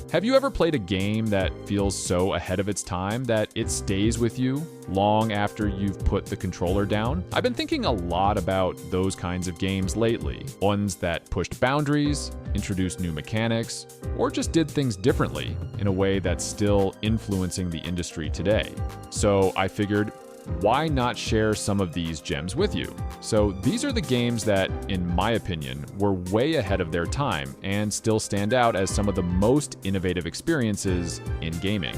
Have you ever played a game that feels so ahead of its time that it stays with you long after you've put the controller down? I've been thinking a lot about those kinds of games lately. Ones that pushed boundaries, introduced new mechanics, or just did things differently in a way that's still influencing the industry today. So I figured, why not share some of these gems with you? So these are the games that, in my opinion, were way ahead of their time and still stand out as some of the most innovative experiences in gaming.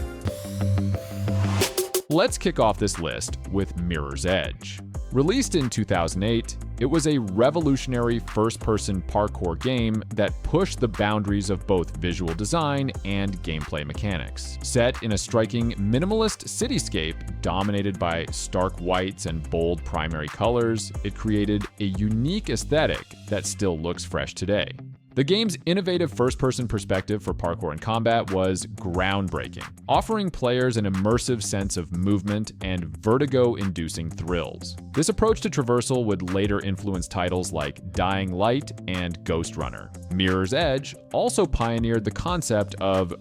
Let's kick off this list with Mirror's Edge. Released in 2008, it was a revolutionary first-person parkour game that pushed the boundaries of both visual design and gameplay mechanics. Set in a striking minimalist cityscape dominated by stark whites and bold primary colors, it created a unique aesthetic that still looks fresh today. The game's innovative first-person perspective for parkour and combat was groundbreaking, offering players an immersive sense of movement and vertigo-inducing thrills. This approach to traversal would later influence titles like Dying Light and Ghost Runner. Mirror's Edge also pioneered the concept of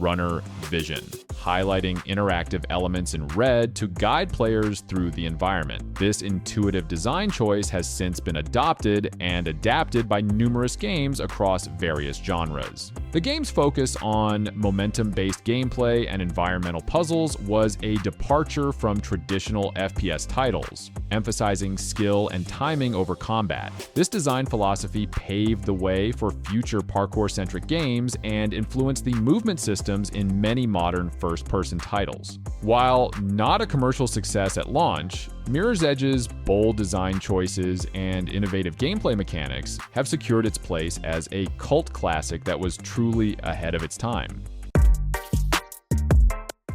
runner vision, highlighting interactive elements in red to guide players through the environment. This intuitive design choice has since been adopted and adapted by numerous games across various genres. The game's focus on momentum-based gameplay and environmental puzzles was a departure from traditional FPS titles, emphasizing skill and timing over combat. This design philosophy paved the way for future parkour-centric games and influenced the movement systems in many modern first-person titles. While not a commercial success at launch, Mirror's Edge's bold design choices and innovative gameplay mechanics have secured its place as a cult classic that was truly ahead of its time.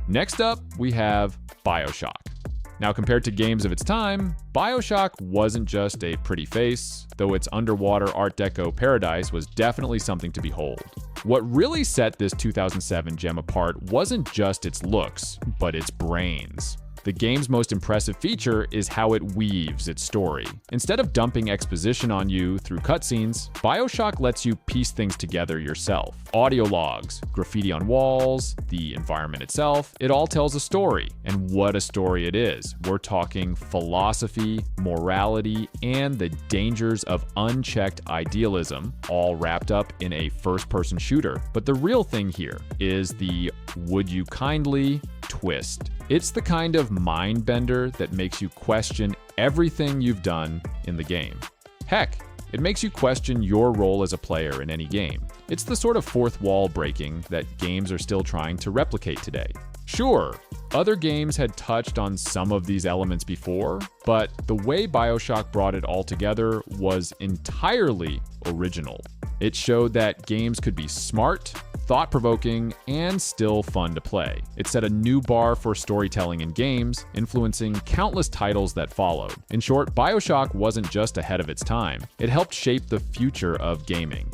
Next up, we have BioShock. Now, compared to games of its time, BioShock wasn't just a pretty face, though its underwater Art Deco paradise was definitely something to behold. What really set this 2007 gem apart wasn't just its looks, but its brains. The game's most impressive feature is how it weaves its story. Instead of dumping exposition on you through cutscenes, BioShock lets you piece things together yourself. Audio logs, graffiti on walls, the environment itself, it all tells a story. And what a story it is. We're talking philosophy, morality, and the dangers of unchecked idealism, all wrapped up in a first-person shooter. But the real thing here is the "would you kindly" twist. It's the kind of mind bender that makes you question everything you've done in the game. Heck, it makes you question your role as a player in any game. It's the sort of fourth wall breaking that games are still trying to replicate today. Sure, other games had touched on some of these elements before, but the way BioShock brought it all together was entirely original. It showed that games could be smart, thought-provoking, and still fun to play. It set a new bar for storytelling in games, influencing countless titles that followed. In short, BioShock wasn't just ahead of its time, it helped shape the future of gaming.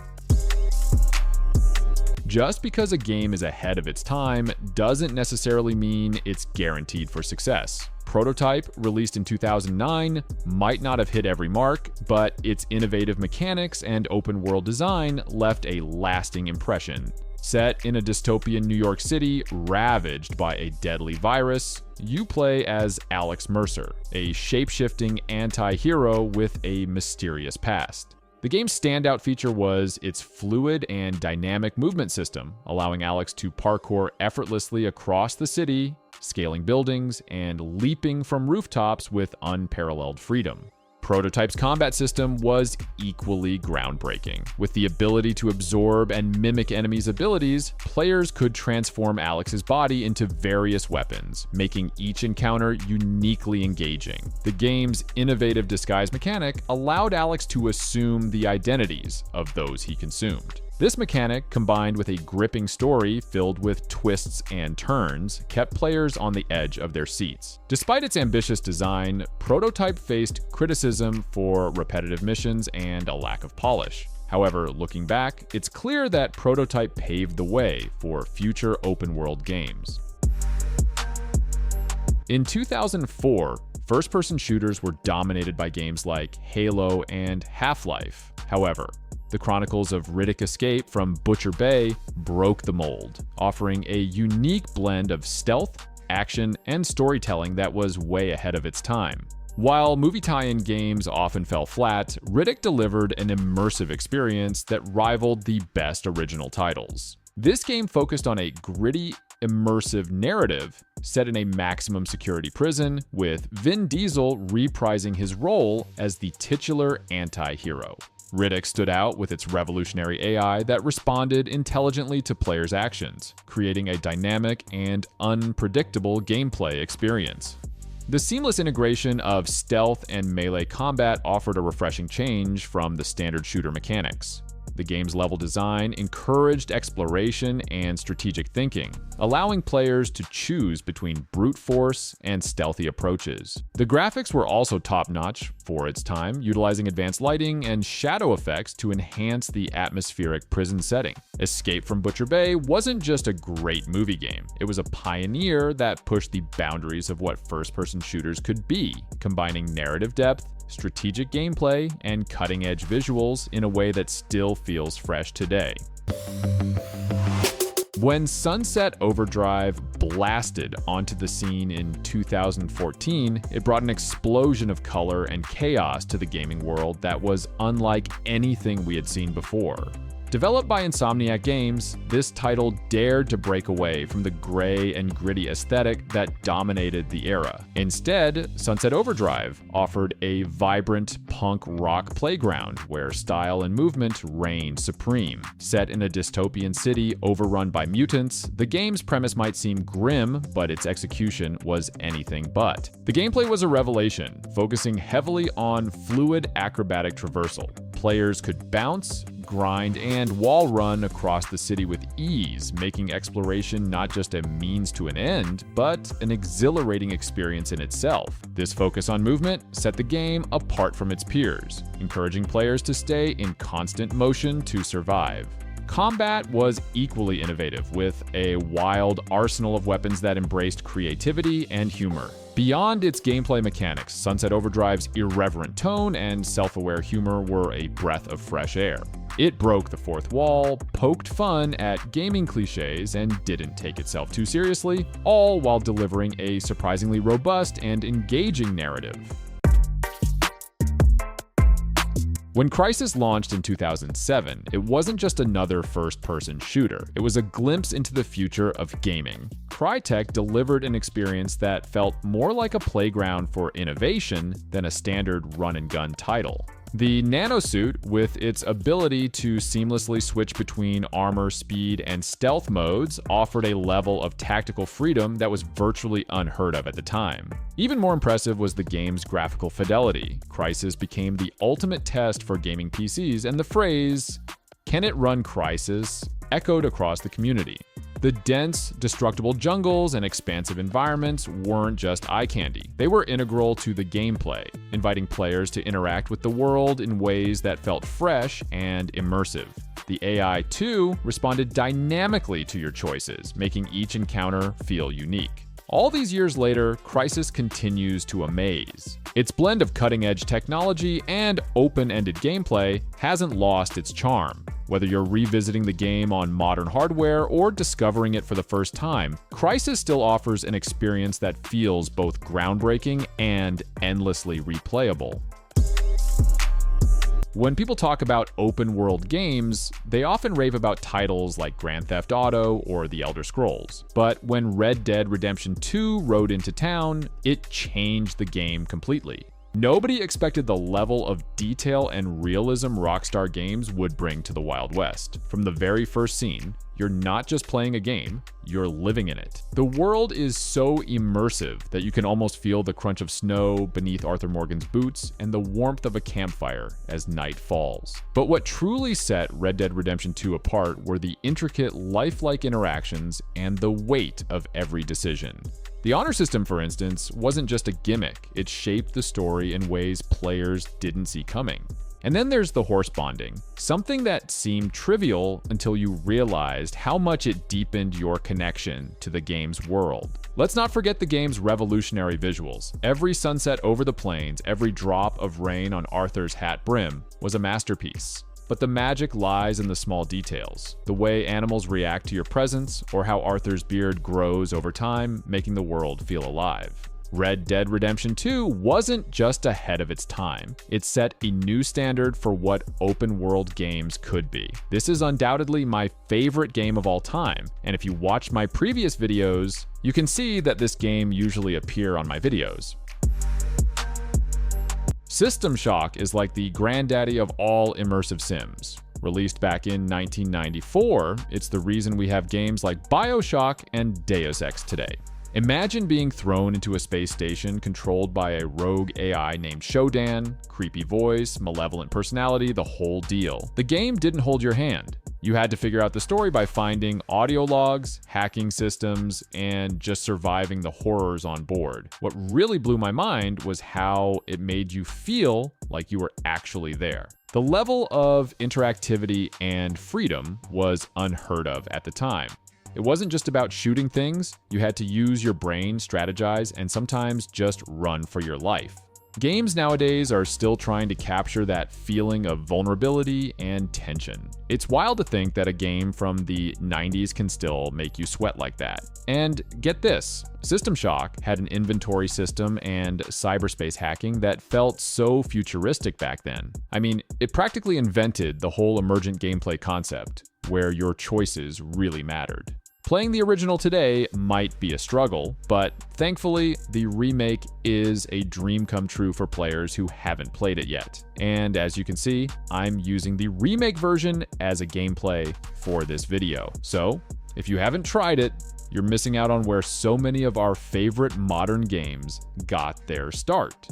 Just because a game is ahead of its time doesn't necessarily mean it's guaranteed for success. Prototype, released in 2009, might not have hit every mark, but its innovative mechanics and open-world design left a lasting impression. Set in a dystopian New York City ravaged by a deadly virus, you play as Alex Mercer, a shape-shifting anti-hero with a mysterious past. The game's standout feature was its fluid and dynamic movement system, allowing Alex to parkour effortlessly across the city, scaling buildings, and leaping from rooftops with unparalleled freedom. Prototype's combat system was equally groundbreaking. With the ability to absorb and mimic enemies' abilities, players could transform Alex's body into various weapons, making each encounter uniquely engaging. The game's innovative disguise mechanic allowed Alex to assume the identities of those he consumed. This mechanic, combined with a gripping story filled with twists and turns, kept players on the edge of their seats. Despite its ambitious design, Prototype faced criticism for repetitive missions and a lack of polish. However, looking back, it's clear that Prototype paved the way for future open-world games. In 2004, first-person shooters were dominated by games like Halo and Half-Life. However, The Chronicles of Riddick Escape from Butcher Bay broke the mold, offering a unique blend of stealth, action, and storytelling that was way ahead of its time. While movie tie-in games often fell flat, Riddick delivered an immersive experience that rivaled the best original titles. This game focused on a gritty, immersive narrative set in a maximum security prison, with Vin Diesel reprising his role as the titular anti-hero. Riddick stood out with its revolutionary AI that responded intelligently to players' actions, creating a dynamic and unpredictable gameplay experience. The seamless integration of stealth and melee combat offered a refreshing change from the standard shooter mechanics. The game's level design encouraged exploration and strategic thinking, allowing players to choose between brute force and stealthy approaches. The graphics were also top-notch for its time, utilizing advanced lighting and shadow effects to enhance the atmospheric prison setting. Escape from Butcher Bay wasn't just a great movie game, it was a pioneer that pushed the boundaries of what first-person shooters could be, combining narrative depth, strategic gameplay, and cutting-edge visuals in a way that still feels fresh today. When Sunset Overdrive blasted onto the scene in 2014, it brought an explosion of color and chaos to the gaming world that was unlike anything we had seen before. Developed by Insomniac Games, this title dared to break away from the gray and gritty aesthetic that dominated the era. Instead, Sunset Overdrive offered a vibrant punk rock playground where style and movement reigned supreme. Set in a dystopian city overrun by mutants, the game's premise might seem grim, but its execution was anything but. The gameplay was a revelation, focusing heavily on fluid acrobatic traversal. Players could bounce, grind, and wall run across the city with ease, making exploration not just a means to an end, but an exhilarating experience in itself. This focus on movement set the game apart from its peers, encouraging players to stay in constant motion to survive. Combat was equally innovative, with a wild arsenal of weapons that embraced creativity and humor. Beyond its gameplay mechanics, Sunset Overdrive's irreverent tone and self-aware humor were a breath of fresh air. It broke the fourth wall, poked fun at gaming cliches, and didn't take itself too seriously, all while delivering a surprisingly robust and engaging narrative. When Crysis launched in 2007, it wasn't just another first-person shooter, it was a glimpse into the future of gaming. Crytek delivered an experience that felt more like a playground for innovation than a standard run-and-gun title. The Nanosuit, with its ability to seamlessly switch between armor, speed, and stealth modes, offered a level of tactical freedom that was virtually unheard of at the time. Even more impressive was the game's graphical fidelity. Crysis became the ultimate test for gaming PCs, and the phrase, "Can it run Crysis?" echoed across the community. The dense, destructible jungles and expansive environments weren't just eye candy. They were integral to the gameplay, inviting players to interact with the world in ways that felt fresh and immersive. The AI, too, responded dynamically to your choices, making each encounter feel unique. All these years later, Crysis continues to amaze. Its blend of cutting-edge technology and open-ended gameplay hasn't lost its charm. Whether you're revisiting the game on modern hardware or discovering it for the first time, Crysis still offers an experience that feels both groundbreaking and endlessly replayable. When people talk about open-world games, they often rave about titles like Grand Theft Auto or The Elder Scrolls. But when Red Dead Redemption 2 rode into town, it changed the game completely. Nobody expected the level of detail and realism Rockstar Games would bring to the Wild West. From the very first scene, you're not just playing a game, you're living in it. The world is so immersive that you can almost feel the crunch of snow beneath Arthur Morgan's boots and the warmth of a campfire as night falls. But what truly set Red Dead Redemption 2 apart were the intricate, lifelike interactions and the weight of every decision. The honor system, for instance, wasn't just a gimmick, it shaped the story in ways players didn't see coming. And then there's the horse bonding, something that seemed trivial until you realized how much it deepened your connection to the game's world. Let's not forget the game's revolutionary visuals. Every sunset over the plains, every drop of rain on Arthur's hat brim was a masterpiece. but the magic lies in the small details. The way animals react to your presence, or how Arthur's beard grows over time, making the world feel alive. Red Dead Redemption 2 wasn't just ahead of its time. It set a new standard for what open-world games could be. This is undoubtedly my favorite game of all time, and if you watched my previous videos, you can see that this game usually appears on my videos. System Shock is like the granddaddy of all immersive sims. Released back in 1994, it's the reason we have games like BioShock and Deus Ex today. Imagine being thrown into a space station controlled by a rogue AI named Shodan, creepy voice, malevolent personality, the whole deal. The game didn't hold your hand. You had to figure out the story by finding audio logs, hacking systems, and just surviving the horrors on board. What really blew my mind was how it made you feel like you were actually there. The level of interactivity and freedom was unheard of at the time. It wasn't just about shooting things, you had to use your brain, strategize, and sometimes just run for your life. Games nowadays are still trying to capture that feeling of vulnerability and tension. It's wild to think that a game from the 90s can still make you sweat like that. And get this, System Shock had an inventory system and cyberspace hacking that felt so futuristic back then. I mean, it practically invented the whole emergent gameplay concept, where your choices really mattered. Playing the original today might be a struggle, but thankfully, the remake is a dream come true for players who haven't played it yet. And as you can see, I'm using the remake version as a gameplay for this video. So, if you haven't tried it, you're missing out on where so many of our favorite modern games got their start.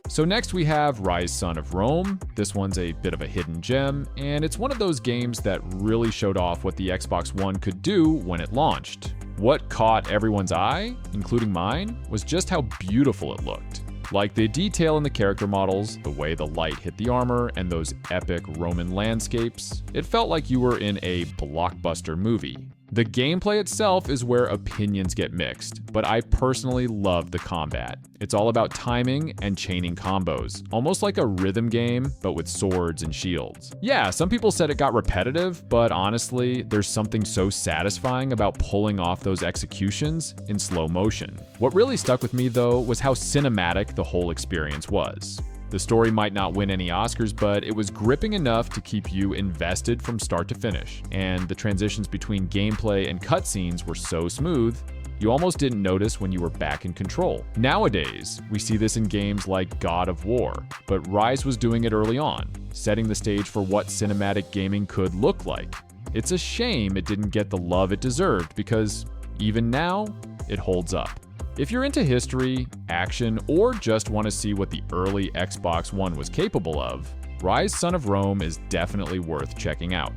So next we have Ryse Son of Rome. This one's a bit of a hidden gem, and it's one of those games that really showed off what the Xbox One could do when it launched. What caught everyone's eye, including mine, was just how beautiful it looked. Like the detail in the character models, the way the light hit the armor, and those epic Roman landscapes, it felt like you were in a blockbuster movie. The gameplay itself is where opinions get mixed, but I personally love the combat. It's all about timing and chaining combos, almost like a rhythm game, but with swords and shields. Yeah, some people said it got repetitive, but honestly, there's something so satisfying about pulling off those executions in slow motion. What really stuck with me though was how cinematic the whole experience was. The story might not win any Oscars, but it was gripping enough to keep you invested from start to finish, and the transitions between gameplay and cutscenes were so smooth, you almost didn't notice when you were back in control. Nowadays, we see this in games like God of War, but Ryse was doing it early on, setting the stage for what cinematic gaming could look like. It's a shame it didn't get the love it deserved, because even now, it holds up. If you're into history, action, or just want to see what the early Xbox One was capable of, Ryse Son of Rome is definitely worth checking out.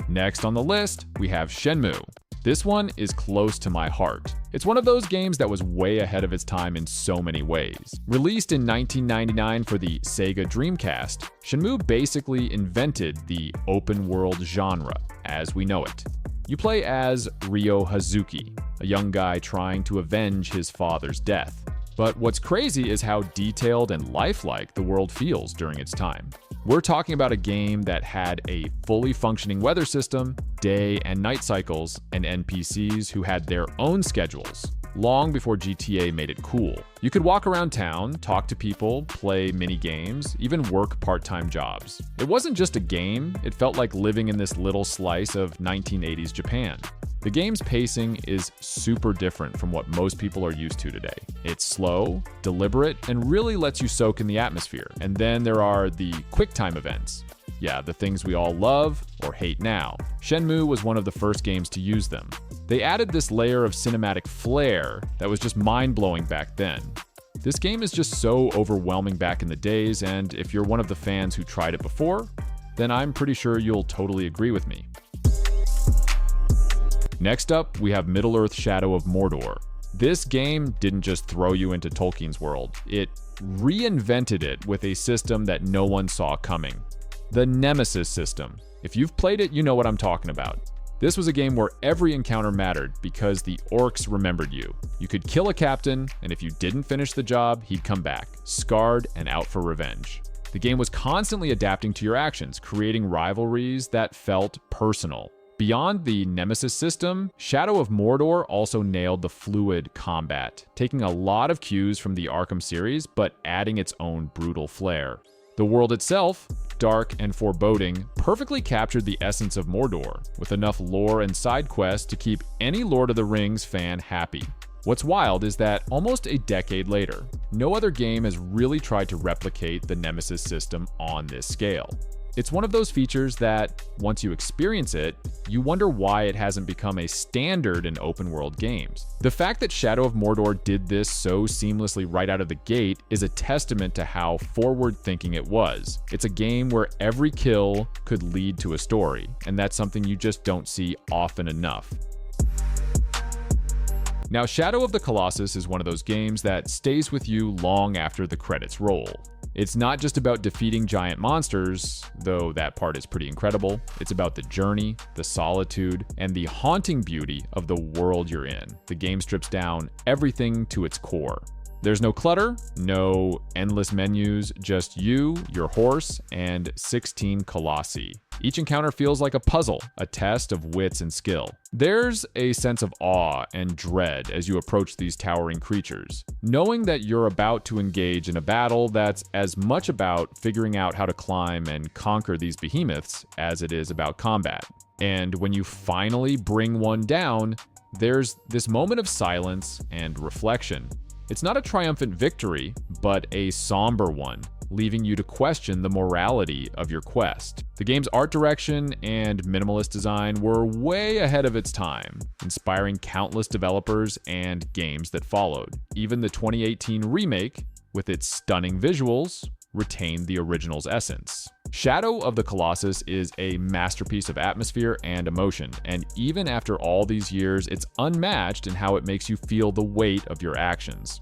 Next on the list, we have Shenmue. This one is close to my heart. It's one of those games that was way ahead of its time in so many ways. Released in 1999 for the Sega Dreamcast, Shenmue basically invented the open world genre as we know it. You play as Ryo Hazuki, a young guy trying to avenge his father's death. But what's crazy is how detailed and lifelike the world feels during its time. We're talking about a game that had a fully functioning weather system, day and night cycles, and NPCs who had their own schedules, long before GTA made it cool. You could walk around town, talk to people, play mini games, even work part-time jobs. It wasn't just a game, it felt like living in this little slice of 1980s Japan. The game's pacing is super different from what most people are used to today. It's slow, deliberate, and really lets you soak in the atmosphere. And then there are the QuickTime events. Yeah, the things we all love or hate now. Shenmue was one of the first games to use them. They added this layer of cinematic flair that was just mind-blowing back then. This game is just so overwhelming back in the days, and if you're one of the fans who tried it before, then I'm pretty sure you'll totally agree with me. Next up, we have Middle-earth: Shadow of Mordor. This game didn't just throw you into Tolkien's world, it reinvented it with a system that no one saw coming. The Nemesis system. If you've played it, you know what I'm talking about. This was a game where every encounter mattered because the orcs remembered you. You could kill a captain, and if you didn't finish the job, he'd come back, scarred and out for revenge. The game was constantly adapting to your actions, creating rivalries that felt personal. Beyond the Nemesis system, Shadow of Mordor also nailed the fluid combat, taking a lot of cues from the Arkham series, but adding its own brutal flair. The world itself, dark and foreboding, perfectly captured the essence of Mordor, with enough lore and side quests to keep any Lord of the Rings fan happy. What's wild is that almost a decade later, no other game has really tried to replicate the Nemesis system on this scale. It's one of those features that, once you experience it, you wonder why it hasn't become a standard in open-world games. The fact that Shadow of Mordor did this so seamlessly right out of the gate is a testament to how forward-thinking it was. It's a game where every kill could lead to a story, and that's something you just don't see often enough. Now, Shadow of the Colossus is one of those games that stays with you long after the credits roll. It's not just about defeating giant monsters, though that part is pretty incredible. It's about the journey, the solitude, and the haunting beauty of the world you're in. The game strips down everything to its core. There's no clutter, no endless menus, just you, your horse, and 16 colossi. Each encounter feels like a puzzle, a test of wits and skill. There's a sense of awe and dread as you approach these towering creatures, knowing that you're about to engage in a battle that's as much about figuring out how to climb and conquer these behemoths as it is about combat. And when you finally bring one down, there's this moment of silence and reflection. It's not a triumphant victory, but a somber one, leaving you to question the morality of your quest. The game's art direction and minimalist design were way ahead of its time, inspiring countless developers and games that followed. Even the 2018 remake, with its stunning visuals, retained the original's essence. Shadow of the Colossus is a masterpiece of atmosphere and emotion, and even after all these years, it's unmatched in how it makes you feel the weight of your actions.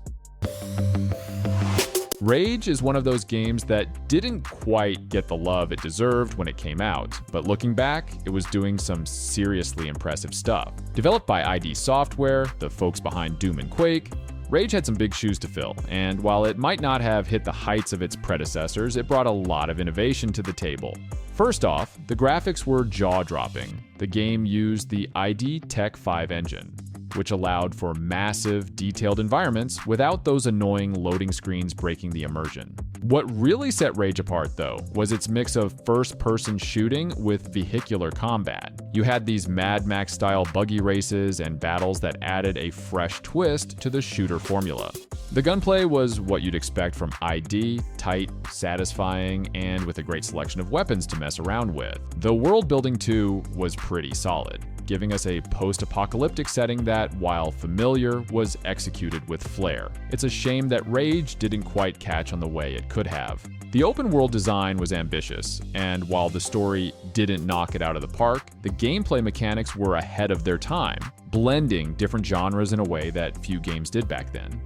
Rage is one of those games that didn't quite get the love it deserved when it came out, but looking back, it was doing some seriously impressive stuff. Developed by ID Software, the folks behind Doom and Quake, Rage had some big shoes to fill, and while it might not have hit the heights of its predecessors, it brought a lot of innovation to the table. First off, the graphics were jaw-dropping. The game used the ID Tech 5 engine, which allowed for massive, detailed environments without those annoying loading screens breaking the immersion. What really set Rage apart, though, was its mix of first-person shooting with vehicular combat. You had these Mad Max-style buggy races and battles that added a fresh twist to the shooter formula. The gunplay was what you'd expect from ID, tight, satisfying, and with a great selection of weapons to mess around with. The world building, too, was pretty solid, giving us a post-apocalyptic setting that, while familiar, was executed with flair. It's a shame that Rage didn't quite catch on the way it could have. The open world design was ambitious, and while the story didn't knock it out of the park, the gameplay mechanics were ahead of their time, blending different genres in a way that few games did back then.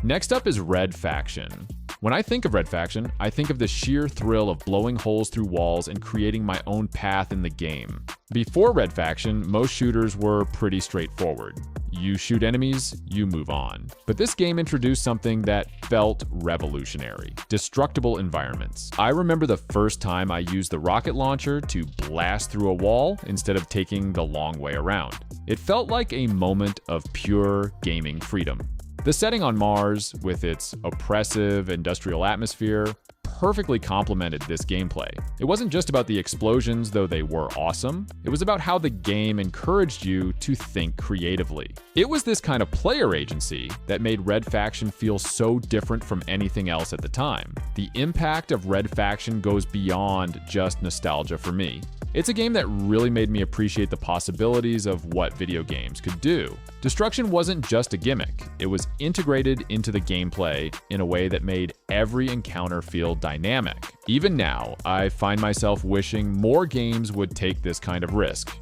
Next up is Red Faction. When I think of Red Faction, I think of the sheer thrill of blowing holes through walls and creating my own path in the game. Before Red Faction, most shooters were pretty straightforward. You shoot enemies, you move on. But this game introduced something that felt revolutionary: destructible environments. I remember the first time I used the rocket launcher to blast through a wall instead of taking the long way around. It felt like a moment of pure gaming freedom. The setting on Mars, with its oppressive industrial atmosphere, perfectly complemented this gameplay. It wasn't just about the explosions, though they were awesome. It was about how the game encouraged you to think creatively. It was this kind of player agency that made Red Faction feel so different from anything else at the time. The impact of Red Faction goes beyond just nostalgia for me. It's a game that really made me appreciate the possibilities of what video games could do. Destruction wasn't just a gimmick, it was integrated into the gameplay in a way that made every encounter feel dynamic. Even now, I find myself wishing more games would take this kind of risk.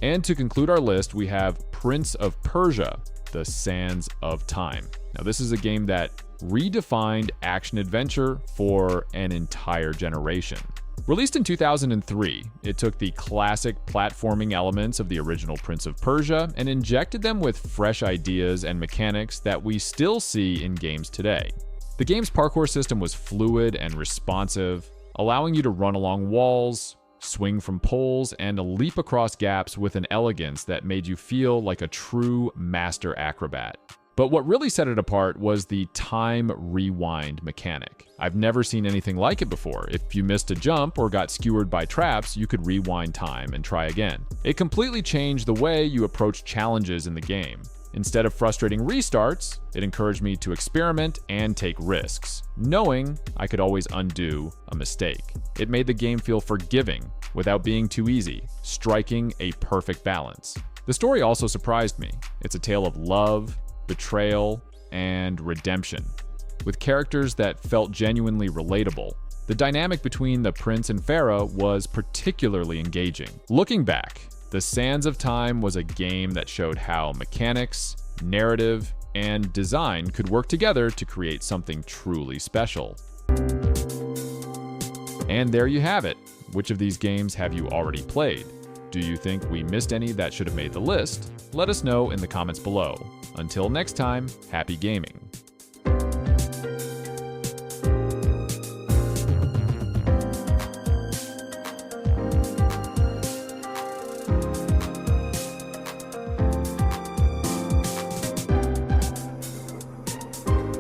And to conclude our list, we have Prince of Persia: The Sands of Time. Now, this is a game that redefined action-adventure for an entire generation. Released in 2003, it took the classic platforming elements of the original Prince of Persia and injected them with fresh ideas and mechanics that we still see in games today. The game's parkour system was fluid and responsive, allowing you to run along walls, swing from poles, and leap across gaps with an elegance that made you feel like a true master acrobat. But what really set it apart was the time rewind mechanic. I've never seen anything like it before. If you missed a jump or got skewered by traps, you could rewind time and try again. It completely changed the way you approach challenges in the game. Instead of frustrating restarts, it encouraged me to experiment and take risks, knowing I could always undo a mistake. It made the game feel forgiving without being too easy, striking a perfect balance. The story also surprised me. It's a tale of love, betrayal, and redemption, with characters that felt genuinely relatable. The dynamic between the prince and Farah was particularly engaging. Looking back, The Sands of Time was a game that showed how mechanics, narrative, and design could work together to create something truly special. And there you have it. Which of these games have you already played? Do you think we missed any that should have made the list? Let us know in the comments below. Until next time, happy gaming.